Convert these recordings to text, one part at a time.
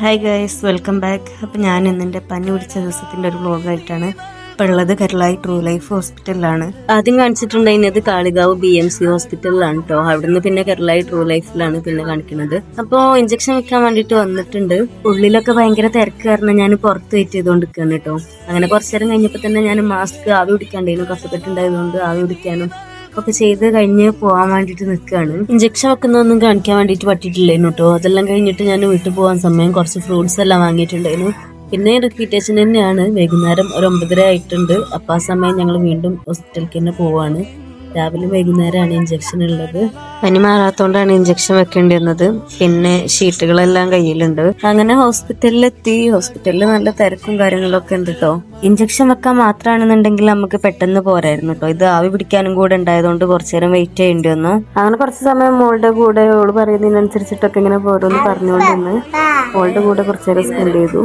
Hi guys, welcome back. അപ്പോൾ ഞാൻ ഇന്നെൻ്റെ പനി പിടിച്ച ദിവസത്തിൻ്റെ ഒരു വ്ളോഗായിട്ടാണ് ഇപ്പോൾ ഉള്ളത്. കേരളായി ട്രൂ ലൈഫ് ഹോസ്പിറ്റലിലാണ്. ആദ്യം കാണിച്ചിട്ടുണ്ടായിരുന്നത് കാളികാവ് BMC ഹോസ്പിറ്റലിലാണ് കേട്ടോ. അവിടുന്ന് പിന്നെ കേരളായി ട്രൂ ലൈഫിലാണ് പിന്നെ കാണിക്കുന്നത്. അപ്പോൾ ഇഞ്ചക്ഷൻ വെക്കാൻ വേണ്ടിയിട്ട് വന്നിട്ടുണ്ട്. ഉള്ളിലൊക്കെ ഭയങ്കര തിരക്ക് കാരണം ഞാൻ പുറത്ത് വെയിറ്റ് ചെയ്തുകൊണ്ട് നിൽക്കുകയാണ് കേട്ടോ. അങ്ങനെ കുറച്ചു നേരം കഴിഞ്ഞപ്പോൾ തന്നെ ഞാൻ മാസ്ക് ആവി പിടിക്കാണ്ടായിരുന്നു. കഫക്കെട്ടുണ്ടായതുകൊണ്ട് ആവി പിടിക്കാനും ഒക്കെ ചെയ്ത് കഴിഞ്ഞ് പോകാൻ വേണ്ടിയിട്ട് നിൽക്കുകയാണ്. ഇഞ്ചക്ഷൻ വെക്കുന്നതൊന്നും കാണിക്കാൻ വേണ്ടിയിട്ട് പറ്റിയിട്ടില്ലായിരുന്നു കേട്ടോ. അതെല്ലാം കഴിഞ്ഞിട്ട് ഞാൻ വീട്ടിൽ പോകാൻ സമയം കുറച്ച് ഫ്രൂട്ട്സ് എല്ലാം വാങ്ങിയിട്ടുണ്ടായിരുന്നു. പിന്നെ റിപ്പീറ്റേഷൻ തന്നെയാണ്. വൈകുന്നേരം ഒരു 9:30 ആയിട്ടുണ്ട്. അപ്പോൾ ആ സമയം ഞങ്ങൾ വീണ്ടും ഹോസ്പിറ്റലിലേക്ക് തന്നെ പോവാണ്. രാവിലെ വൈകുന്നേരമാണ് ഇഞ്ചക്ഷൻ ഉള്ളത്. പനി മാറാത്തോണ്ടാണ് ഇഞ്ചക്ഷൻ വെക്കേണ്ടി വന്നത്. പിന്നെ ഷീറ്റുകളെല്ലാം കയ്യിലുണ്ട്. അങ്ങനെ ഹോസ്പിറ്റലിലെത്തി. ഹോസ്പിറ്റലിൽ നല്ല തിരക്കും കാര്യങ്ങളൊക്കെ ഉണ്ട് കേട്ടോ. ഇഞ്ചക്ഷൻ വെക്കാൻ മാത്രമാണെന്നുണ്ടെങ്കിൽ നമുക്ക് പെട്ടെന്ന് പോരായിരുന്നു കേട്ടോ. ഇത് ആവി പിടിക്കാനും കൂടെ ഉണ്ടായതുകൊണ്ട് കുറച്ചു നേരം വെയിറ്റ് ചെയ്യേണ്ടി വന്നു. അങ്ങനെ കുറച്ച് സമയം മോളുടെ കൂടെ ഓള് പറയുന്നതിനനുസരിച്ചിട്ടൊക്കെ ഇങ്ങനെ പോരോന്ന് പറഞ്ഞുകൊണ്ടിരുന്ന് മോളുടെ കൂടെ കുറച്ചു നേരം സ്പെൻഡ് ചെയ്തു.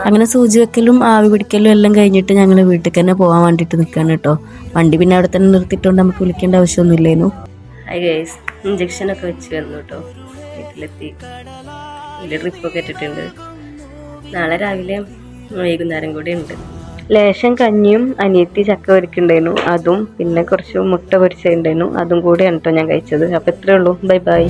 അങ്ങനെ സൂചി വെക്കലും ആവി പിടിക്കലും എല്ലാം കഴിഞ്ഞിട്ട് ഞങ്ങൾ വീട്ടിൽ തന്നെ പോകാൻ വേണ്ടിയിട്ട് നിൽക്കുകയാണ് കേട്ടോ. വണ്ടി പിന്നെ അവിടെ തന്നെ നിർത്തിയിട്ടുണ്ട്, നമുക്ക് വിളിക്കേണ്ട ആവശ്യമൊന്നുമില്ലേനു. ഹായ് ഗൈസ്, ഇഞ്ചക്ഷനൊക്കെ വെച്ച് വന്നു കേട്ടോ. വീട്ടിലെത്തി. ഇതിൽ ട്രിപ്പൊക്കെ ഇട്ടിട്ടുണ്ട്. നാളെ രാവിലെ വൈകുന്നേരം കൂടെ ഉണ്ട്. ലേശം കഞ്ഞിയും അനിയത്തി ചക്ക പൊരിക്കുണ്ടായിരുന്നു, അതും പിന്നെ കുറച്ച് മുട്ട പൊരിച്ചിട്ടുണ്ടായിരുന്നു, അതും കൂടെയാണ് കേട്ടോ ഞാൻ കഴിച്ചത്. അപ്പോൾ ഇത്രയേ ഉള്ളൂ. Bye bye.